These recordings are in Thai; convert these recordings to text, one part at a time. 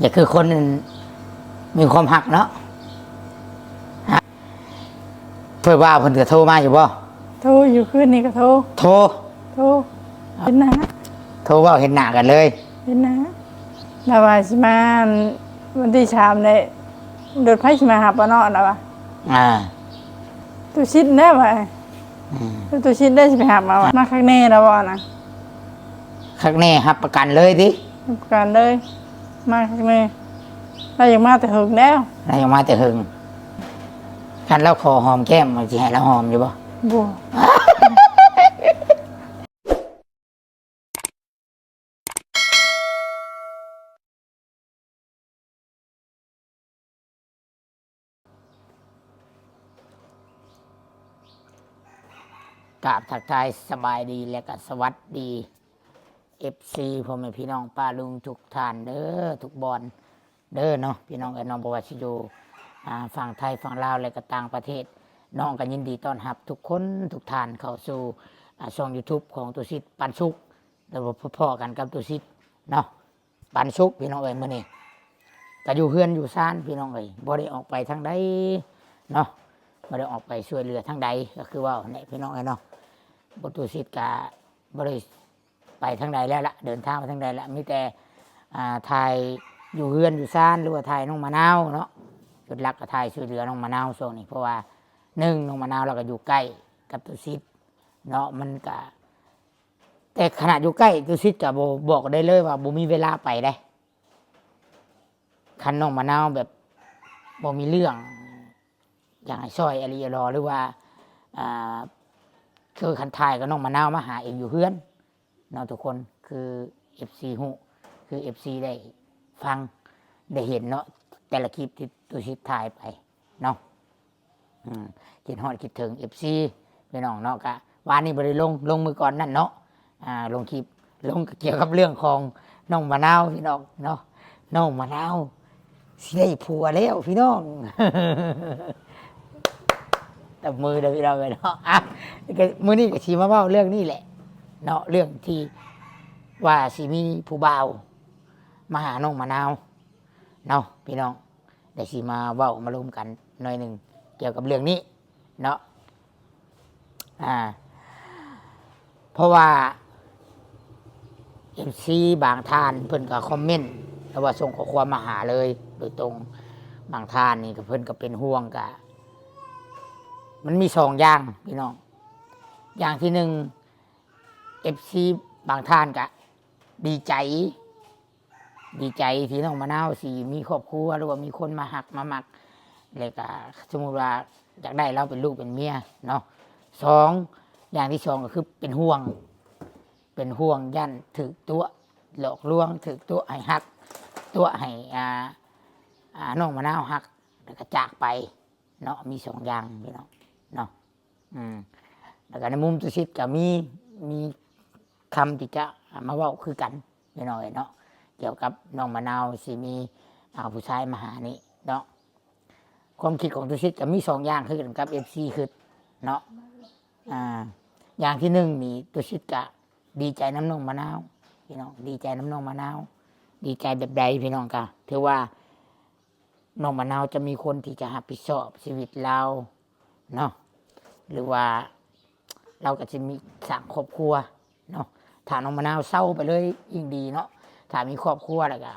อย่าคือคนมีความหักเนาะเพื่อว่าเพิ่นจะโทรมาอยู่บ่โทรอยู่คืนนี้ก็โทรโทรเห็นนะโทรว่าเห็นหน้ากันเลยเห็นนะแล้วว่าสิมาวันที่3ได้โดดไผสิมาหาปะเนาะแล้วว่าตุชิดแน่ว่าตุชิดได้สิไปหามาข้างแน่แล้วว่านะข้างแน่รับประกันเลยดิประกันเลยมาข้างแน่เรายังมาแต่หึงแล้วเรายังมาแต่หึงคันเราขอหอมแก้มสิให้เราหอมอยู่บ่บ่กราบทักทายสบายดีและก็สวัสดี FC พ่อแม่พี่น้องป้าลุงทุกท่านเด้อทุกบอนเด้อเนาะพี่น้องน้องประวัติอยู่ฝั่งไทยฝั่งลาวและก็ต่างประเทศน้องก็ยินดีต้อนรับทุกคนทุกท่านเข้าสู่ช่อง YouTube ของตุสิทธิ์ปันสุขแล้วพ่อกันกับตุสิทธิ์เนาะปันสุขพี่น้องเอ้ยมื้อนี้ก็อยู่เฮือนอยู่ซ่านพี่น้องเอ้ยบ่ได้ออกไปทางใดเนาะบ่ได้ออกไปช่วยเหลือทางใดก็คือว่าเนี่ยพี่น้องเอ้ยเนาะบ่ตุสิทธิ์ก็บ่ได้ไปทางใดแล้วล่ะเดินทางไปทางใดแล้วมีแต่ถ่ายอยู่เฮือนอยู่ซ่านหรือว่าถ่ายน้องมะนาวเนาะจุดหลักก็ถ่ายช่วยเหลือน้องมะนาวช่วงนี้เพราะว่าน้องมะนาวเราก็อยู่ใกล้กับตุสิทธิ์เนาะมันก็แต่ขนาดอยู่ใกล้ตุสิทธิ์ก็บอกได้เลยว่าบ่มีเวลาไปได้คันน้องมะนาวแบบบ่มีเรื่องอย่างซอยอริยรอหรือว่าคือคันถ่ายกับน้องมะนาวมาหาเองอยู่เฮือนเนาะทุกคนคือ FC ฮู้คือ FC ได้ฟังได้เห็นเนาะแต่ละคลิปที่ตุสิทธิ์ถ่ายไปเนาะคิดฮอดคิดถึง FC พี่น้องเนาะกะวันนี้บ่ได้ลงมือก่อนนั่นเนาะลงคลิปลงเกี่ยวกับเรื่องของน้องมะนาวพี่น้องเนาะน้องมะนาวสิได้ผัวแล้วพี่น้อง แต่มือเด้อพี่น้องเนาะมื้อนี้ก็สิมาเว้าเรื่องนี้แหละเนาะเรื่องที่ว่าสิมีผู้บ่าวมาหาน้องมะนาวเนาะพี่น้องได้สิมาเว้ามาร่วมกันหน่อยหนึ่งเกี่ยวกับเรื่องนี้เนาะเพราะว่าMC บางท่านเพิ่นก็คอมเมนต์แล้วว่าส่งข้อความมาหาเลยโดยตรงบางท่านนี่ก็เพิ่นก็เป็นห่วงกะมันมี2อย่างพี่น้องอย่างที่1 FC บางท่านก็ดีใจที่น้องมะนาวสิมีครอบครัวหรือว่ามีคนมาหักมามักแล้วก็สมมุติว่าอยากได้เราเป็นลูกเป็นเมียเนาะ2อย่างที่2ก็คือเป็นห่วงยันถึกตัวหลอกลวงถึกตัวให้หักตัวให้น้องมะนาวหักแล้วก็จากไปเนาะมี2อย่างพี่น้องเนาะแล้วก็ในมุมตุสิทธิ์ก็มีคำที่จะมาเว้าคือกันพี่น้องเนาะเกี่ยวกับน้องมะนาวสิมีผู้ชายมาหานี่เนาะความคิดของตุสิทธิ์ก็มี2อย่างคือกันกับ FC คือเนาะอย่างที่1นี่ตุสิทธิ์ก็ดีใจน้ำน้องมะนาวพี่น้องดีใจน้ำน้องมะนาวดีใจแบบใดพี่น้องก็ถือว่าน้องมะนาวจะมีคนที่จะรับผิดชอบชีวิตเราเนาะหรือว่าเราก็จะมีสร้างครอบครัวเนาะถ้าน้องมะนาวเศร้าไปเลยยิ่งดีเนาะถ้ามีครอบครัวแล้วก็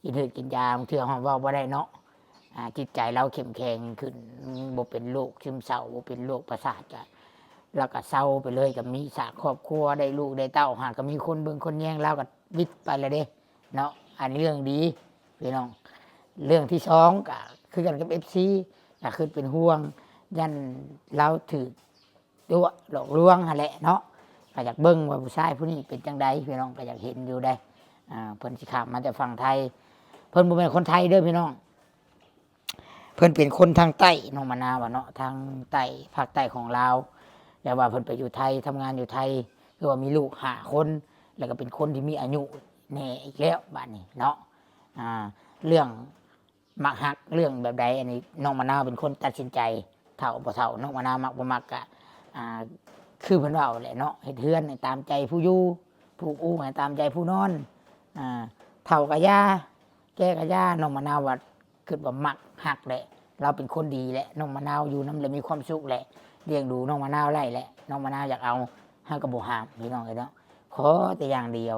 กินเถื่กินยาเถื่อห้องว่าบ่ได้เนาะจิตใจเราเข้มแข็งขึ้นบ่เป็นโรคซึมเศร้าบ่เป็นโรคประสาทก็แล้วก็เศร้าไปเลยกับมีสร้างครอบครัวได้ลูกได้เต้าหากก็มีคนเบิ่งคนแย่งเราก็วิทย์ไปเลยเด้เนาะอันนี้เรื่องดีพี่น้องเรื่องที่2ก็คือกันกับ FC ก็คือเป็นห่วงยันเราถือตัวหลอกลวงนั่นแหละเนาะก็อยากเบิ่งว่าผู้ชายผู้นี้เป็นจังใดพี่น้องก็อยากเห็นอยู่ได้เพิ่นสิข้ามมาจากฝั่งไทยเพิ่นบ่เป็นคนไทยเด้อพี่น้องเพิ่นเป็นคนทางใต้น้องมะนาวเนาะทางใต้ภาคใต้ของลาวแต่ว่าเพิ่นไปอยู่ไทยทำงานอยู่ไทยคือว่ามีลูก5คนแล้วก็เป็นคนที่มีอายุแน่อีกแล้วบัดนี้เนาะเรื่องมักฮักเรื่องแบบใดอันนี้น้องมะนาวเป็นคนตัดสินใจเท่าบ่เท่าน้องมะนาวมักบ่มักก็คือเพิ่นว่าแหละเนาะเฮ็ดเฮือนให้ตามใจผู้อยู่ผู้อู้ให้ตามใจผู้นอนเท่ากับยา แก้กระย่าน้องมะนาวว่าคิดว่ามักหักแหละ เราเป็นคนดีแหละน้องมะนาวอยู่น้ำเลยมีความสุขแหละเลี้ยงดูน้องมะนาวไล่แหละน้องมะนาวอยากเอาห้ากระบอกหามพี่น้องเลยเนาะขอแต่อย่างเดียว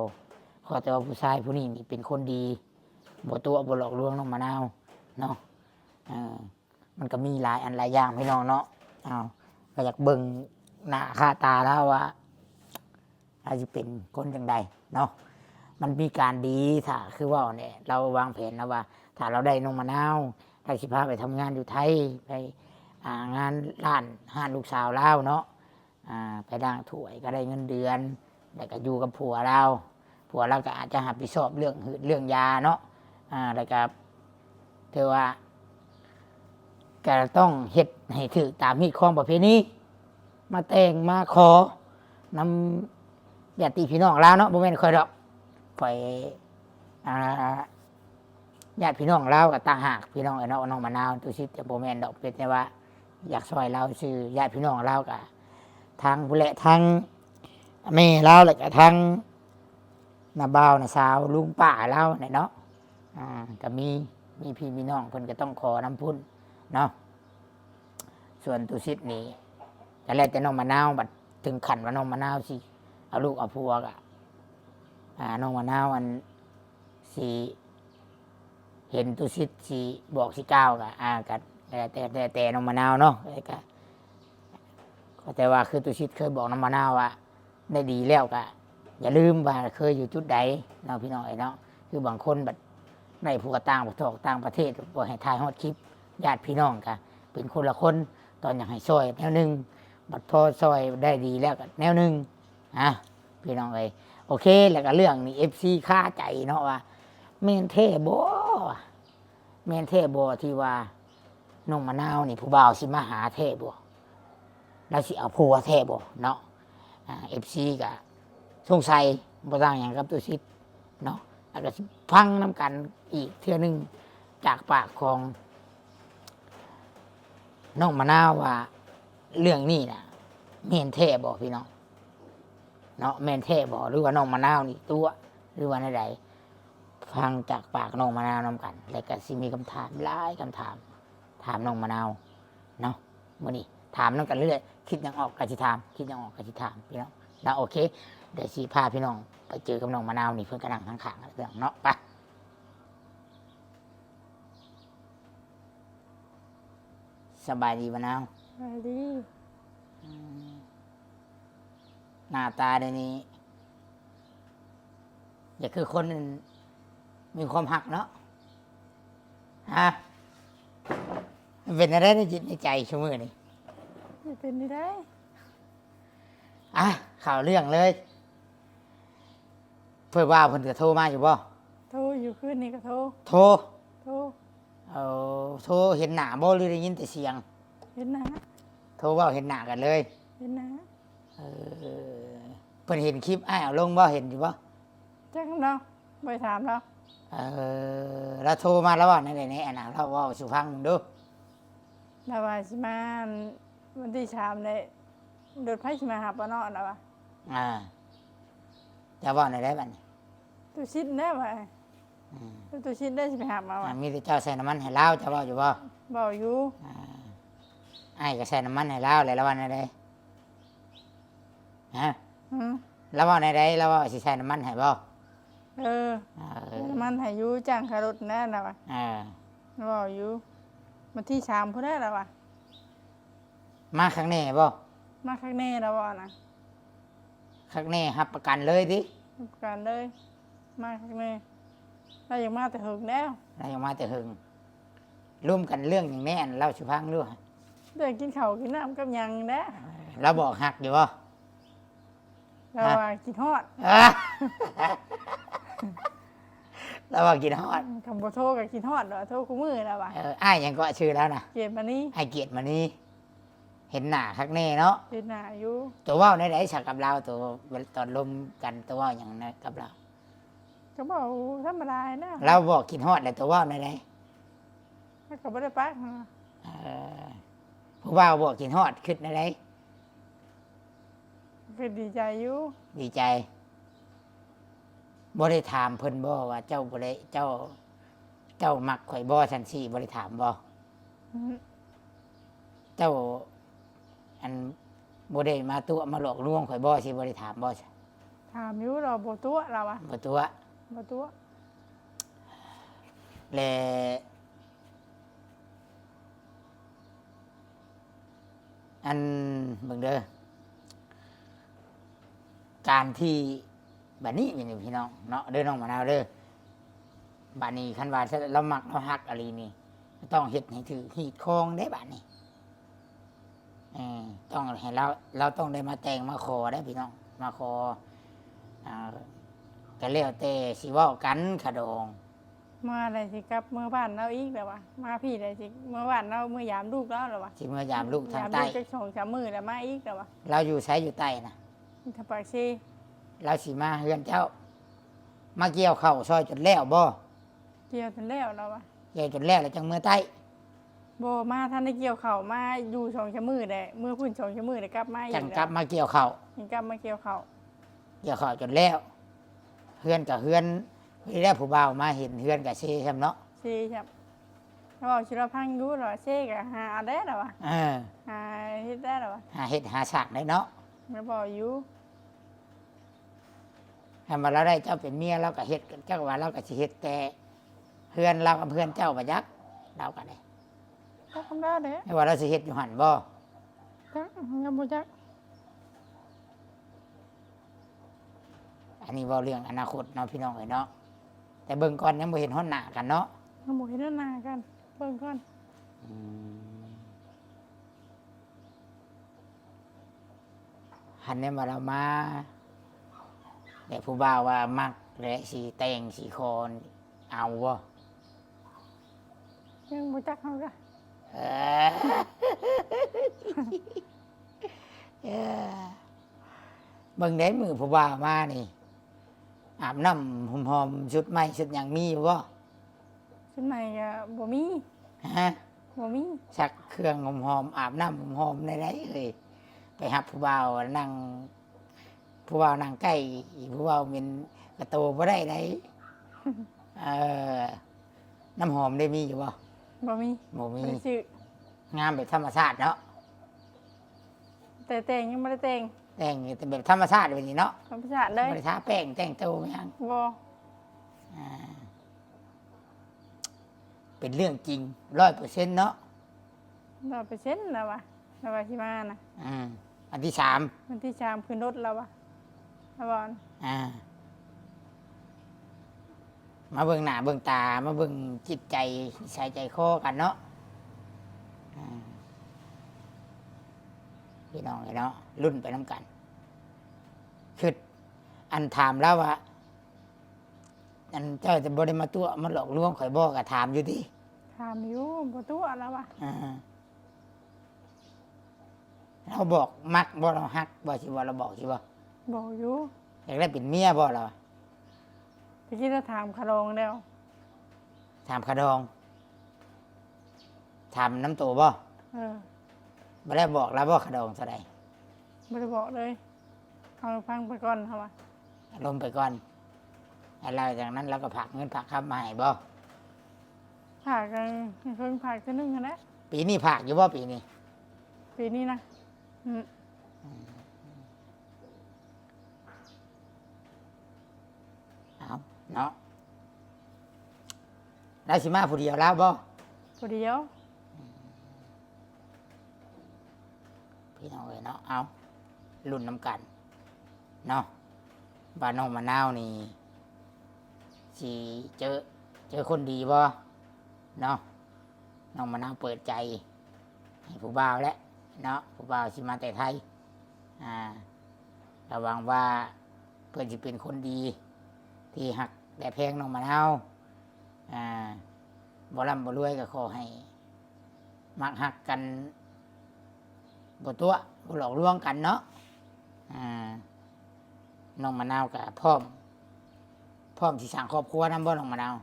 ขอแต่ว่าผู้ชายผู้นี้นี่เป็นคนดีบ่ตัวบ่หลอกลวงน้องมะนาวเนาะมันก็มีหลายอันหลายอย่างพี่น้องเนาะก็อยากเบิ่งหน้าค่าตาแล้วว่าอาจจะเป็นคนจังใดเนาะมันมีการดีถ้าคือว่าเนี่ยเราวางแผนแล้วว่า ถ้าเราได้น้องมะนาวได้สิพาไปทำงานอยู่ไทยไปงานร้านห้านลูกสาวเราเนาะไปด่างถ้วยก็ได้เงินเดือนแต่ก็อยู่กับผัวเราก็อาจจะรับผิดชอบเรื่องยาเนาะแล้วก็เธอว่าก็ต้องเฮ็ดให้ถือตามฮีตของประเพณีมาแต่งมาขอนำญาติพี่น้องเราเนาะบ่แม่นค่อยดอกค่อยญาติพี่น้องเรากับต่างหากพี่น้องไอ้น้องมะนาวตุชิตจะโบแมนดอกเป็นแต่ว่าอยากซอยเราชื่อญาติพี่น้องเรากับทางผู้เละทางแม่เราแล้วก็ทางน้าบ่าวน้าสาวลุงป้าเราเนี่ยเนาะก็มีพี่มีน้องเพิ่นก็ต้องขอน้ำพุ่นเนาะส่วนตุชิตนี่ก็แล้วแต่น้องมะนาวบัดถึงขันว่าน้องมะนาวสิเอาลูกเอาผัวกะน้องมะนาวอันสีเห็นตุชิตสีบอกสีก้าวกะกันแต่น้องมะนาวเนาะก็แต่ว่าคือตุชิตเคยบอกน้องมะนาวว่าได้ดีแล้วกะอย่าลืมว่าเคยอยู่จุดใดเนาะพี่น้องเนาะคือบางคนแบบในผู้ต่างประเทศบอกให้ถ่ายฮอดคลิปญาติพี่น้องกะเป็นคนละคนตอนอยากให้ซอยแนวหนึ่งบัดพอซอยได้ดีแล้วกะแนวหนึ่งพี่น้องโอเคแล้วก็เรื่องนี้FCค่าใจเนาะว่าเมนเทโบที่ว่าน้องมะนาวนี่ผู้บ่าวสิมาหาเทโบแล้วสิเอาผัวเทโบเนาะFC ก็สงสัยบ่ต่างอย่างกับตัวชิดเนาะแล้วก็ฟังน้ำกันอีกเทื่อนึงจากปากของน้องมะนาวว่าเรื่องนี้น่ะเมนเทโบพี่น้องเนาะเมนเทโบหรือว่าน้องมะนาวนี่ตัวหรือว่าใดฟังจากปากน้องมะนาวนำกันแล้วก็สิมีคำถามหลายคำถามถามน้องมะนาวเนาะมื้อนี้ถามน้องกันเรื่อยคิดยังออกก็สิถามคิดยังออกก็สิถามพี่น้องแล้วโอเคเดี๋ยวสิพาพี่น้องไปเจอกับน้องมะนาวนี่เพิ่นกำลังข้างๆเรื่องเนาะไปสบายดีมะนาวสบายดีหน้าตาเดี๋ยวนี้อย่าคือคนมีความหักเนาะเป็นอะไรในจิตในใจชั่วโมงนี้เป็นไม่ได้ข่าวเรื่องเลยเพื่อว่าเพิ่นจะโทรมาอยู่บ่โทรอยู่คืนนี้ก็โทรโทรโทรเห็นหน้าบ่หรือได้ยินแต่เสียงเห็นหน้าโทรว่าเห็นหน้ากันเลยเห็นหน้าเพิ่นเห็นคลิปเอาลงบ่เห็นอยู่บ่จังเนาะไปถามเราแล้วโทรมาแล้วว่าในน่ะเราว่าสู่ฟังมึงดูแล้วว่าสิมาวันที่3ได้รถไฟสิมาหาปะเนาะแล้วว่าจะว่าในได้บัดนี้ตุชิดแน่ว่าตุชิดได้สิไปหามาว่ามีแต่เจ้าใส่น้ำมันให้ลาวจะว่าอยู่บ่บ่อยู่อ้ายก็ใส่น้ำมันให้ลาวแล้ววันใดแล้วว่าในใดแล้วว่าสิใส่น้ำมันให้บ่มันให้อยู่จ้างขารถแน่นะวะบ่อยู่วันที่3พุ่นแน่แล้ววะมาครั้งนี้บ่มาครั้งนี้แล้วบ่นะครั้งนี้รับประกันเลยดิรับประกันเลยมาครั้งนี้เรายังมาแต่หึงแล้วเรายังมาแต่หึงร่วมกันเรื่องอย่างนี้เล่าสุพังด้วยเรื่องกินข้าวกินน้ำกับยังนะเราบอกหักอยู่บ่เราว่ากินฮอดเราว่ากินฮอดคำบ่โทรกับกินฮอดโทรคู่มือแล้วว่ะอ้ายยังก็ชื่อแล้วนะเกียรติมานี่อ้ายเกียรติมานี่เห็นหน้าคักแน่เนาะเห็นหน้าอยู่ตัวว่าวในฉากกับเราตัวตอนลมกันตัวว่าวอย่างนั้นกับเราก็บอกธรรมดานะเราบอกกินฮอดแต่ตัวว่าวในก็บ่ได้ปักผู้ว่าวบอกกินฮอดขึ้นในก็ดีใจอยู่ดีใจบ่ได้ถามเพิ่นบ่ว่าเจ้าบ่ได้เจ้า เจ้ามักข่อยบ่ฉันสิบ่ได้ถามบ่ อืม เจ้าอันบ่ได้มาตัวมาหลอกลวงข่อยบ่สิบ่ได้ถามบ่ ถามอยู่เราบ่ตัวเราอะ บ่ตัว บ่ตัว แลอันเบิ่งเด้อการที่บัดนี้นี่พี่น้องเนาะเด้อน้องมะนาวเด้อบัดนี้คันว่าเรามักเราฮักอะไรนี่ต้องเฮ็ดให้ถือหีดคองได้บัดนี้ต้องให้เราต้องได้มาแต่งมาขอได้พี่น้องมาขอก็แล้วแต่สิเว้ากันขะดอง มาได้สิกลับเมื่อบ้านเราอีกแล้ววะมาพี่ได้สิเมื่อบ้านเราเมื่อยามลูกแล้วแล้ววะ สิเมื่อยามลูกทาง ยาม ใต้ ลูกจะส่งสามมือแล้วมาอีกแล้ววะ เราอยู่ใช้อยู่ใต้นะ ถ้าปากซี เราสิมาเฮือนเจ้า มาเกี่ยวข้าวซอยจนแล้วบ่ เกี่ยวทันแล้วแล้ววะ เกี่ยวจนแล้วแล้วจังเมื่อใต้ โบมาท่านได้เกี่ยวเข่าวมาอยู่สองชั่วมือได้เมื่อพุ่นสองชั่วมือได้กลับมาอีก จัง แล้ว กลับมาเกี่ยวข้าว ยังกลับมาเกี่ยวเข่าว เกี่ยวข้าวจนแล้วเฮือนกับเฮือนที่ได้ผู้บ่าวมาเห็นเฮือนกับเซ่ใช่เนาะ ซีครับเราบอกชิลพังอยู่หรอเช่กับหาเอาได้หรอวะ เออ หาเฮ็ดได้หรอวะ หาเฮ็ดหาฉากได้เนาะ เราบอกอยู่ ให้มาเราได้เจ้าเป็นเมียเราก็เฮ็ดเจ้าว่าเราก็สิเฮ็ดแต่เฮือนเรากับเพื่อนเจ้าบ่ยักเราก็ได้ ก็ทำได้เด้ ไม่ว่าเราสิเฮ็ดอยู่หั่นบ่ จักยังบ่จัก อันนี้เว้าเรื่องอนาคตเนาะพี่น้องเอ้ยเนาะแต่เบิ่งก่อนยังบ่เห็นฮ้อนหน้ากันเนาะ เราบอกให้หน้ากันเบิ่งก่อน หันเนี่ยมาเรามาแต่ผู้บ่าวว่ามักและสีแต่งสีคอนเอาวะ ยังบ่จักเขาก็ เออเออเบิ่งได้มือผู้บ่าวมานี่อาบน้ำหอมๆชุดใหม่ชุดอย่างมีอยู่วะ ชุดใหม่ก็บ่มี ฮะ บ่มี ชักเครื่องหอมๆอาบน้ำหอมๆในไรเอ่ยไปหับผู้บ่าวนั่งผู้บ่าวนั่งใกล้ผู้บ่าวเป็นกระโตบ่ได้ไรเออน้ำหอมได้มีอยู่บ่ บ่มี บ่มี บ่ได้ชื่อง ามแบบธรรมชาติเนาะ แต่งยังบ่ได้แต่ง แต่งแต่แบบธรรมชาติแบบนี้เนาะ ธรรมชาติเลย ไม่ได้ทาแป้งแต่งตัวไม่ยัง บ่ อ่าเป็นเรื่องจริง100%เนาะ 100%แล้ววะแล้วว่าสิมานะ อันที่ 3 วันที่3ขึ้นรถแล้ววะแล้วบ่อน มาเบิ่งหน้าเบิ่งตามาเบิ่งจิตใจใส่ใจคอกันเนาะพี่น้องเนาะรุ่นไปน้ำกันคืออันถามแล้วว่า อันเจ้าจะบริมาตัวมันหลอกลวงข่อยบอกกับถามอยู่ดิ ถามอยู่บ่ตัวแล้ววะ เราบอกมักบ่เราฮักบ่สิว่าเราบอกสิว่า บอกอยู่ อยากได้เป็นเมียบ่เรา ตะกี้เราถามคารองแล้ว ถามขะดองถามน้ำตัวบ่ เออ บ่ได้บอกแล้วบ่ขะดองเท่าใด บ่ได้บอกเลยเอาฟังไปก่อนเฮาว่า ลมไปก่อนแล้วจากนั้นเราก็ผักเงินผักคำมาให้บ่ ผากกันเพิ่งผากตัวนึงหั้นแหละ ปีนี้ผักอยู่บ่ปีนี้ ปีนี้นะอืม เอาเนาะแล้วสิมาผู้เดียวแล้วบ่ ผู้เดียว พี่น้องเอ้ยเนาะเอารุ่นน้ำกันเนาะบ้านน้องมะนาวนี่สิเจอคนดีบ่เนาะน้องมะนาวเปิดใจให้ผู้บ่าวแล้วเนาะผู้บ่าวสิมาแต่ไทยระวังว่าเพื่อนสิเป็นคนดี ที่หักแต่แพงน้องมะนาวบ่ร่ำบ่รวยก็ขอให้มักหักกันบ่ตัวบ่หลอกลวงกันเนาะน้องมะนาวก็พร้อมที่สร้างครอบครัวนํบ่น้องมะนาว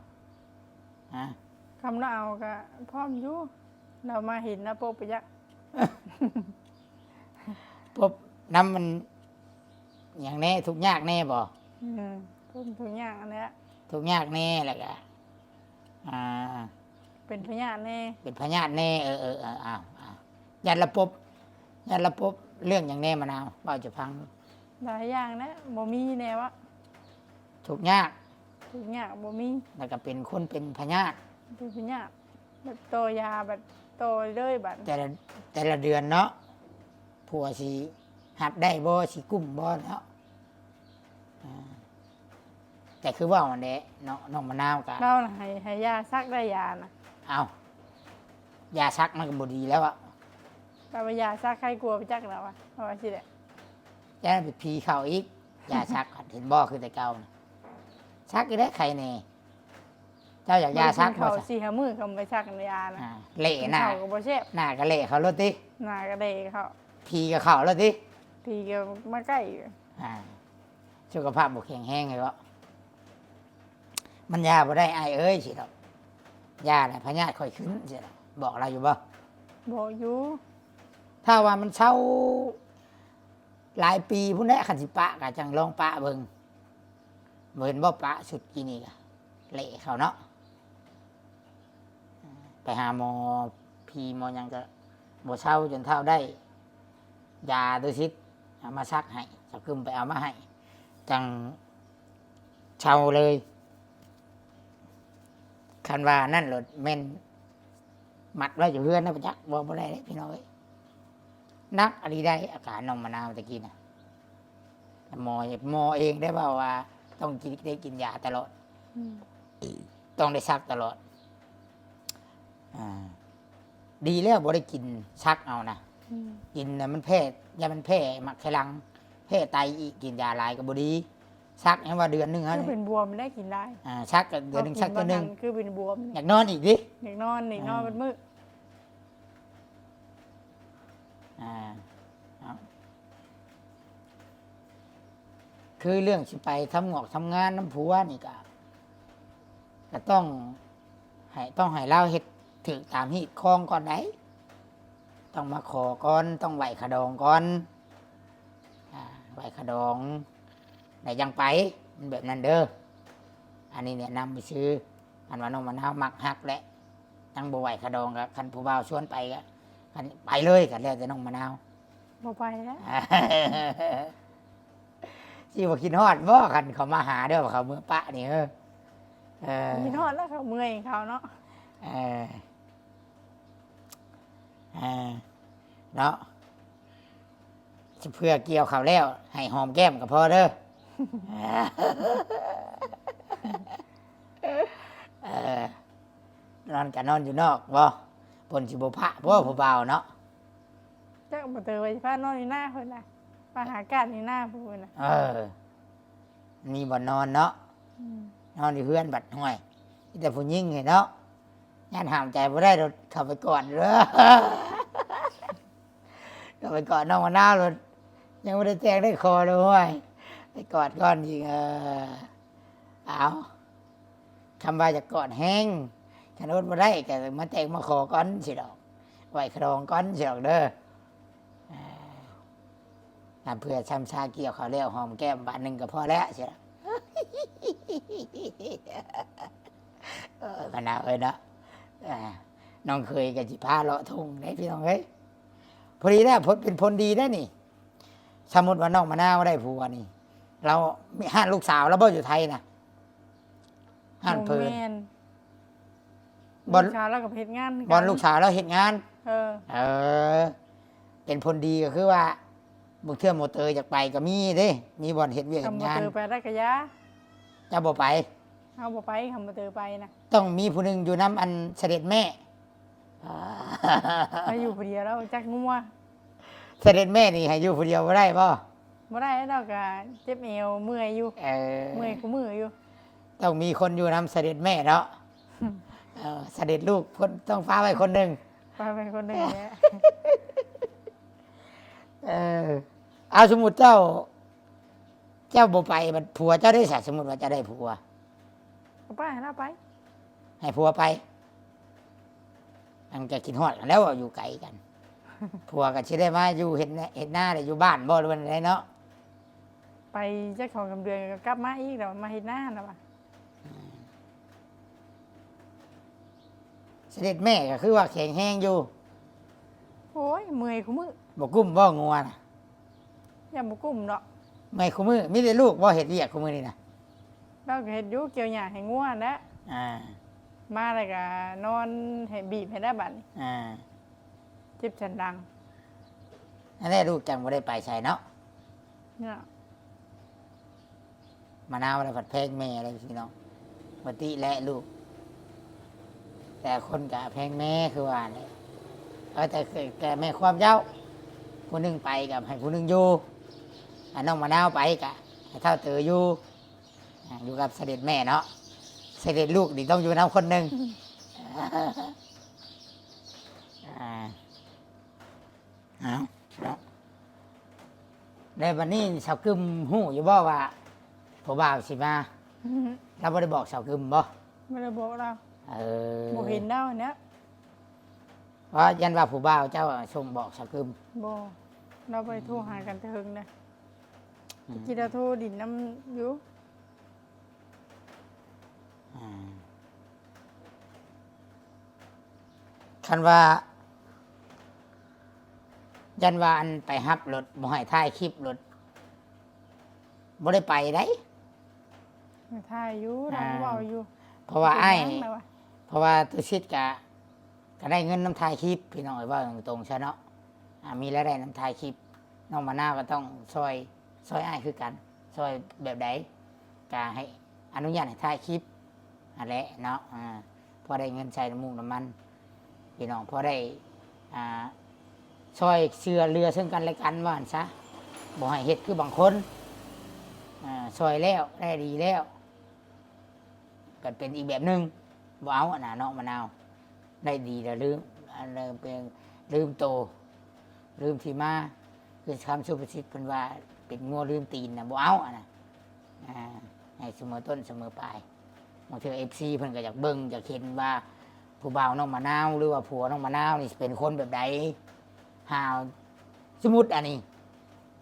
ฮะ คำเราเอาก็พร้อมอยู่เรามาเห็นนะโปะไปยัก พบน้ำมันอย่างแน่ทุกข์ยากแน่บ่ พุ่มทุกอย่างอันเนี้ย ทุกข์ยากแน่แหละก็ อ่า เป็นพยาธิแน่ เป็นพยาธิแน่อ้าวยันระบบเรื่องอย่างแน่มะนาวเบาจะพัง หลายอย่างนะบ่มีแน่วะ ทุกข์ยาก ทุกอย่างบ่มี แล้วก็เป็นคนเป็นพยาธิ เป็นพยาธิแบบโตยาแบบโตเลยบัด แต่ละเดือนเนาะผัวสิหับได้บ่สิกุ้มบ่เนาะอ่าแต่คือว่าวันนี้เนาะน้องมะนาวกับ เราน่ะให้ยาซักได้ยานะ เอายาซักมันก็บ่ดีแล้วอะ แต่ว่ายาซักใครกลัวไปจักแล้วอะเพราะว่าสิแหละ ยาไปพีเข้าอีกยาซัก เห็นบ่คือแต่เก่าน่ะซักอีได้ใครแน่เจ้าอยากยาซัก เขา บ่ซะ สี่ห้ามื้อเขาไปซักยานะ อ่าเละหน้า เขาก็บ่แซ่บ หน้าก็เละเขาโลดติ หน้าก็ได้เขา พีก็เข้าโลดติ พี่ก็มาใกล้ อ่าสุขภาพบ่แข็งแรงเลยวะมันยาบ่ได้อายเอ้ยสิดอกยาน่ะพญาติค่อยขึ้นสิดอกบอกเราอยู่บ่ บอกอยู่ ถ้าว่ามันเช่าหลายปีพุ่นแหละคันสิปะก็จังลองปะเบิ่งบ่เห็นบ่ปะสุดกี่นี่ก็เละเขาเนาะไปหาหมอพีหมอหยังก็บ่เช่าจนเท่าได้ ยาตัวซิดเอามาซักให้สักกึมไปเอามาให้ จังเช่าเลยคันว่านั่นรถแม่นมัดไว้อยู่เพื่อนนะประจักษ์บอกบ่ได้เด้พี่น้อยนักอะไรได้อาการน้องมะนาวตะกี้นะหมอเองได้บอกว่า ต้องกินได้กินยาตลอด อืม ต้องได้ซักตลอดอ่าดีแล้วบ่ได้กินซักเอานะ อืม กินน่ะมันแพ้ยามันแพ้มักไขลังแพ้ไตอีกกินยาหลายก็บ่ดีซักยังว่าเดือนหนึงฮะ คือเป็นบวมได้กินได้ ซักก็เดือนหนึงซักตัวหนึง คือเป็นบวม อยากนอนอีกดิ เด็กนอนนี่นอนเป็นมื้อ เอาคือเรื่องสิไปทำงอกทำงานน้ำผัวนี่ก็ต้องให้เล่าเฮ็ดถึงตามฮีดคองก่อนไหนต้องมาขอก่อนต้องไหวขะดองก่อนไหวขะดองไหนยังไปมันแบบนั้นเด้ออันนี้เนี่ยนำไปซื้ออันว่าน้องมะนาวมักฮักแหละตั้งบ่ไหวขะดองกับคันผู้บ่าวชวนไปก็คันไปเลยกันแล้วแต่น้องมะนาว บ่ไปแล้ว ที่ว่ากินฮอดบ่คันเขามาหาเด้อว่าเขาเมื่อปะนี่เออ กินฮอดแล้วเขาเมื่อยเขาเนาะ เออเนาะสิเพื่อเกี่ยวเขาวแล้ว ให้หอมแก้มก็พอเด้อเออนอนกันนอนอยู่นอกบ่ปนสิบ่พระบ่ผู้บ่าวเนาะ จักบ่เตอไว้พานอนอยู่หน้าเพิ่นน่ะปหาการอยู่หน้าเพิ่นน่ะ เออมีบ่นอนเนาะ อืม นอนอยู่เพื่อนบัดห้วยมีแต่ผู้หญิงไงเนาะงานห้ามใจบ่ได้รถเข้าไปก่อนเด้อ เข้าไปก่อนน้องมะนาวรถยังไม่ได้แจ้งได้คอเลยห้วยไปกอดก่อนอีกเอาคำว่าจะกอดแห้งขันรถบ่ได้ก็มาแจ้งมาขอก่อนสิดอกไหวครองก่อนสิดอกเด้อเพื่อช้ำชาเกี่ยวเขาวแล้วหอมแก้มบาทหนึ่งก็พอแล้วสิดอก มะนาวเอ้ยเนาะน้องเคยกับจิพาเลาะทุ่งได้พี่น้องเอ้ยพอดีนะเป็นผลดีได้นี่ สมมติว่าน้องมะนาวได้ผัวนี่ เรามีห้าลูกสาวแล้วบ่อยู่ไทยนะห้านเพลิน บ่แม่น บอล ลูกสาวแล้วก็เฮ็ดงาน บอลลูกสาวเราเห็นงาน เออ เออ เป็นผลดีก็คือว่าบุกเทื่อโมเตอร์อยากไปก็มีเด้ มีบอลเห็ดเวียก คำ เฮ็ด บ่ งาน เตอไปได้ก็ยา จะบ่ไป เอาบ่ไปคำบ่เตอไปนะ ต้องมีผู้หนึ่งอยู่น้ำอันเสด็จแม่ มาอยู่ผู้เดียวแล้วจักงัว เสด็จแม่นี่ให้อยู่ผู้เดียวบ่ได้ป่ะ บ่ได้แล้วเราก็เจ็บเอวเมื่อยอยู่ เมื่อยกูมืออยู่ ต้องมีคนอยู่นำเสด็จแม่เนาะเสด็จลูกคนต้องฟ้าไว้คนหนึ่ง ไปเป็นคนหนึ่งเนี่ย เอาสมมุติเจ้าบ่ไปมันผัวเจ้าได้สสมมุติว่าจะได้ผัว เอาไปให้เราไป ให้ผัวไปมันจะกินฮอดกันแล้วอยู่ไกลกัน ผัวก็สิได้มาอยู่เห็นหน้าได้อยู่บ้านบ่หรือว่าไดเนาะ ไปเจ้าของกำเดือนก็กลับมาอีกแล้วมาเฮ็ดหน้าแล้วว่ะ เสด็จแม่ก็คือว่าแข็งแห้งอยู่ โอ้ยเมื่อยคุมือ บ่กุ้มบ่งัวน่ะ อย่าบ่กุ้มดอก ไม่คุมือมีแต่ลูกบ่เฮ็ดเวียกคุมือนี่นะ เราก็เฮ็ดอยู่เกี่ยวหญ้าให้งัวนะ อ่า มาแล้วก็นอนให้บีบให้ได้บัดนี้ อ่า เจ็บฉันดัง อันนี้ลูกจังบ่ได้ไปใส่เนาะ เนี่ย มะนาวอะไรผัดแพงแม่อะไรพี่น้องปกติและลูก แต่คนกะแพงแม่คือว่าเนี่ยแต่แม่ความเจ้าผู้หนึงไปกับให้ผู้หนึงอยู่อันน้องมะนาวไปกะให้เท่าเตออยู่อยู่กับเสด็จแม่เนาะเสด็จลูกนี่ต้องอยู่น้ำคนหนึ่งอ่าเอาเนาะในวันนี้สาวกึมหู้อยู่บ่ว่าผู้บ่าวสิมาเราบ่ได้บอกสาวกึมบ่ ไม่ได้บอกเรา เออ บ่เห็นแล้วเนี่ย เพราะยันว่าผู้บ่าวเจ้าส่งบอกสาวกึม บ่เราไปโทรหากันเถิงนะกินเราโทรดินน้ำอยู่ อ่าคันว่า ยันว่าอันไปฮับรถบ่ให้ถ่ายคลิปรถบ่ได้ไปได้ ไม่ถ่ายอยู่เราก็เว้าอยู่ เพราะว่าไอ้ เป็นหยังแล้ววะ เพราะว่าตุชิดก็ได้เงินน้ำถ่ายคลิปพี่น้องว่าตรงๆใช่เนาะมีรายได้น้ำถ่ายคลิปน้องมะนาวก็ต้องซอยอ้ายคือกันซอยแบบใดก็ให้อนุญาตให้ถ่ายคลิปอะไรเนาะพอได้เงินใช้น้ำมูกน้ำมันพี่น้องพอได้ซอยเสือเรือซึ่งกันและกันว่าหั่นซะบ่ให้เฮ็ดคือบางคนซอยแล้วได้ดีแล้วก็เป็นอีกแบบหนึงบ่เอาอันน่ะเนาะมะนาวได้ดีแล้วลืมอันเริ่มเป็นลืมโตลืมที่มาคือคำสุภาษิตเพิ่นว่าเป็นงัวลืมตีนน่ะบ่เอาอันน่ะให้เสมอต้นเสมอปลายบางเทื่อ FC เพิ่นก็อยากเบิ่งอยากเห็นว่าผู้บ่าวน้องมะนาวหรือว่าผัวน้องมะนาวนี่สิเป็นคนแบบใดหาสมมุติอันนี้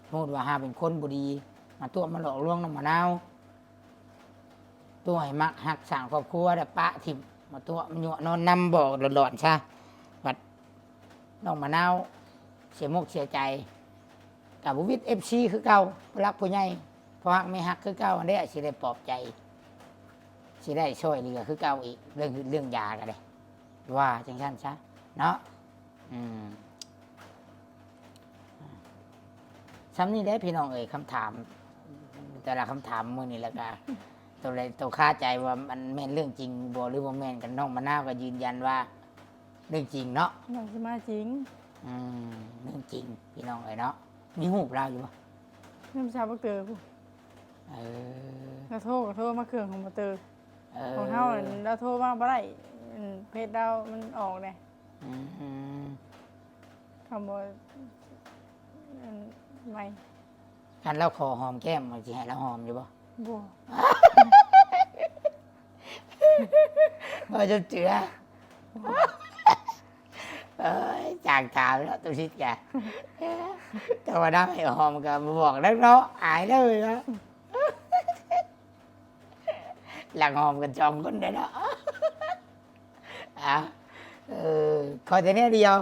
สมมุติว่าหาเป็นคนบ่ดีมาตัวมาหลอกลวงน้องมะนาวตัวให้มักหักสร้างครอบครัวแต่ปะทิ่มมาตัวมันยั่วนอนนำบอกหลอนๆซะบัดน้องมะนาวเสียมกเสียใจกับบุวิทFC คือเก่าผู้รักผู้ใหญ่พอหักไม่หักคือเก่าอันนี้สิได้ปลอบใจสิได้ช่วยเหลือคือเก่าอีกเรื่องยากันเลยว่าจังซั่นซะเนาะซ้ำนี่ได้พี่น้องเอ่ยคำถาม แต่ละคำถามมื้อนี้แล้วก็ ตัวคาใจว่ามันแม่นเรื่องจริงบ่หรือบ่แม่นกันน้องมะนาวก็ยืนยันว่า เรื่องจริงเนาะ เราสิมาจริง เรื่องจริงพี่น้องเอ้ยเนาะมีหูเราอยู่ปะ น้ำชาบักเตอร์กู เออ เราโทรก็โทรมาเครื่องของบักเตอร์ เออ ของเฮาน่ะเราโทรมาบ่ได้เพจเรามันออกเนี่ย อืม คำว่าไม่ กันเราขอหอมแก้มมันสิให้เราหอมอยู่ปะ บ่ จะเจือเอ้ยจางถามแล้วตัวชิดแกแต่ว่าได้ให้หอมก็มาบอกแล้วเนาะอายเลยนะหลังหอมกันจองคนได้เนาะขอแต่เนี้ยเดียว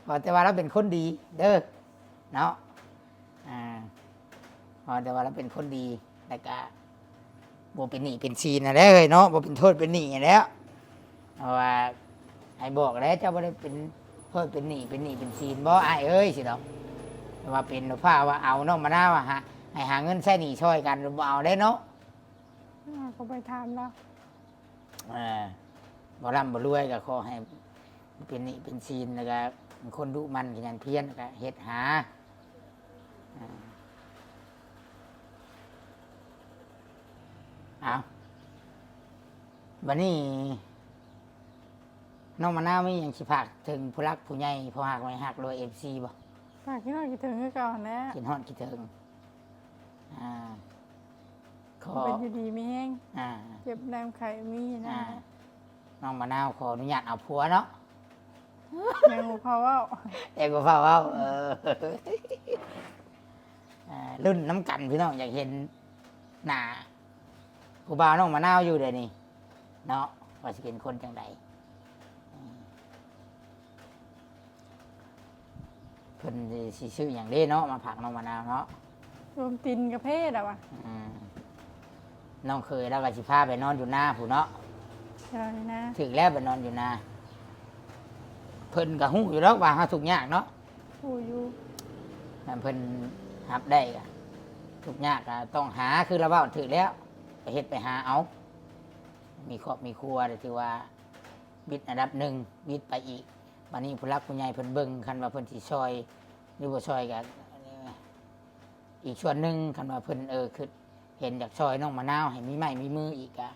ขอแต่ว่าเราเป็นคนดีเด้อเนาะขอแต่ว่าเราเป็นคนดีแต่ก็บ่เป็นหนี้เป็นซีนนะเลยเนาะบ่เป็นโทษเป็นหนี้แล้วเพราะว่าให้บอกแล้วเจ้าบ่ได้เป็นโทษเป็นหนี้เป็นซีนบ่อ้ายเอ้ยสิดอกแต่ว่าเป็นผ้าว่าเอาน้องมะนาวอะฮะให้หาเงินใช้หนี้ช่วยกันบ่เอาได้เนาะ ก็ไปถามแล้ว บ่ร่ำบ่รวยก็ขอให้เป็นหนี้เป็นซีนแล้วก็เป็นคนดุมันขยันเพียรแล้วก็เฮ็ดหาเอาวันนี้น้องมะนาวมีอย่างสิฝากถึงผู้รักผู้ใหญ่ผู้หักไม่หักรวย FC บ่ ฝากที่น้อยคิดถึงคือเก่านะ คิดฮอดคิดถึงขอ เป็นอยู่ดีมีแห้ง อ่า เจ็บแนมไข่มีนะ น้องมะนาวขออนุญาตเอาผัวเนาะ ยังบ่พอเว้า เอกก็เฝ้าเอารุ่นน้ำกันพี่น้องอยากเห็นหน้าผู้บ่าวน้องมะนาวอยู่เดี๋ยวนี้เนาะว่าสิเป็นคนจังใด พิ่นสิซื้ออย่างนี้เนาะมาผักน้องมะนาวเนาะ รวมตินกับเพศอะวะ อืมน้องเคยแล้วก็สิพาไปนอนอยู่หน้าผู้เนาะ ใช่นะ ถึงแล้วไปนอนอยู่หน้าเพิ่นก็ฮู้อยู่แล้วว่าหาทุกข์ยากเนาะ ผู้อยู่ นั่นเพิ่นรับได้ก็ทุกข์ยากก็ต้องหาคือเราเว้าถึงแล้วไปเฮ็ดไปหาเอามีครอบมีครัวแต่ถือว่าบิดอันดับหนึ่งบิดไปอีกวันนี้ผู้รักผู้ใหญ่เพิ่นเบิ่งคันว่าเพิ่นสิซอยหรือบ่ซอยก็อีกส่วนหนึ่งคันว่าเพิ่นคือเห็นอยากซอยน้องมะนาวให้มีไม้มีมืออีกอะ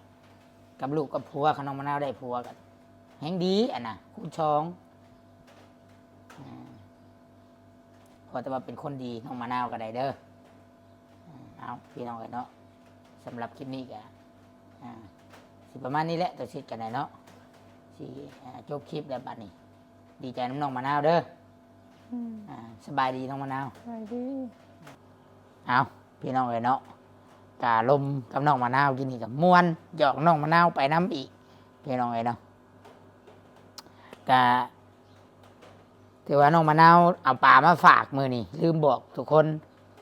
กับลูกกับผัวคันน้องมะนาวได้ผัวกันแฮงดีอันน่ะคูณ2พอแต่ว่าเป็นคนดีน้องมะนาวก็ได้เด้อเอาพี่น้องกันเนาะสำหรับคลิปนี้ก็สิประมาณนี้แหละตัวชิดกันได้เนาะสิจบคลิปแล้วบัดนี้ ดีใจน้องมะนาวเด้อ สบายดีน้องมะนาว ไปดี เอาพี่น้องเลยเนาะกาลมกับน้องมะนาวกินนี่กับม้วนหยอกน้องมะนาวไปน้ำอีกพี่น้องเลยเนาะกาถือว่าน้องมะนาวเอาปลามาฝากมือนี่ลืมบอกทุกคน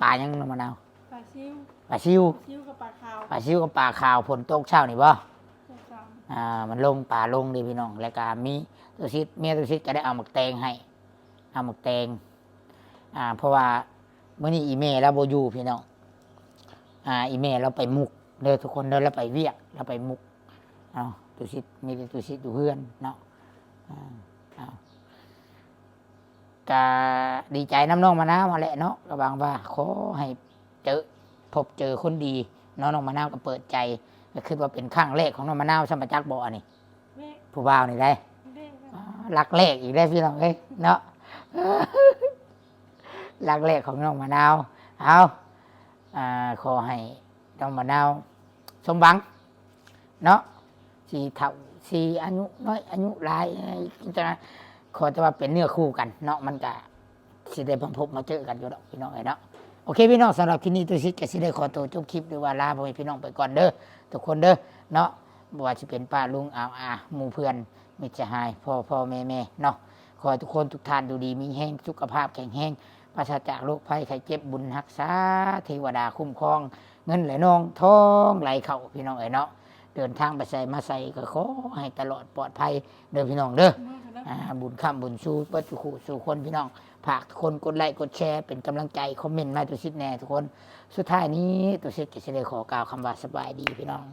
ปลายังน้องมะนาว ปลาซิว ปลาชิว ซิวกับปลาขาว ปลาชิวกับปลาขาวผลตกเช้านี่บ่ สาม มันลงปลาลงดิพี่น้องแล้วก็มีตัวชิดเมียตัวชิดก็ได้เอาหมึกแตงให้เอาหมึกแตงเพราะว่าเมื่อนี้อีเมลเราโบอยู่พี่น้องอีเมลเราไปมุกเด้อทุกคนเด้อเราไปเวียกเราไปมุกเอาตัวชิดมีแต่ตัวชิดอยู่เพื่อนเนาะก็ดีใจน้ำน้องมะนาวมาแหละเนาะระวังว่าขอให้พบเจอคนดีน้องมะนาวก็เปิดใจก็คือว่าเป็นครั้งแรกของน้องมะนาวสัมปจักบ่อนี่ เด็ก ผู้บ่าวนี่ได้ เด็ก รักแรกอีกได้พี่น้องเอ้ยเนาะ รักแรกของน้องมะนาวเอาขอให้น้องมะนาวสมหวังเนาะสีเท่าสีอายุน้อยอายุหลายจะขอจะว่าเป็นเนื้อคู่กันเนาะมันก็สิได้พบมาเจอกันอยู่ดอกพี่น้องเอ้ยเนาะโอเคพี่น้องสำหรับคลิปนี้ตัวชิดก็สิได้ขอตัวจบคลิปด้วยว่าลาพ่อแม่พี่น้องไปก่อนเด้อทุกคนเด้อเนาะบ่ว่าจะเป็นป้าลุงหมู่เพื่อนมิตรสหายพ่อแม่เนาะขอให้ทุกคนทุกท่านดูดีมีแห้งสุขภาพแข็งแรงปราศจากโรคภัยไข้เจ็บบุญรักษาเทวดาคุ้มครองเงินไหลนองทองไหลเข้าพี่น้องเอ้ยเนาะเดินทางไปใส่มาใส่ก็ขอให้ตลอดปลอดภัยเด้อพี่น้องเด้อ บุญคำบุญสู้ปัจจุคุสู่คนพี่น้องฝากทุกคนกดไลค์กดแชร์เป็นกำลังใจคอมเมนต์มาตัวชิดแน่ทุกคนสุดท้ายนี้ตัวชิดจะได้ขอกล่าวคำว่าสบายดีพี่น้อง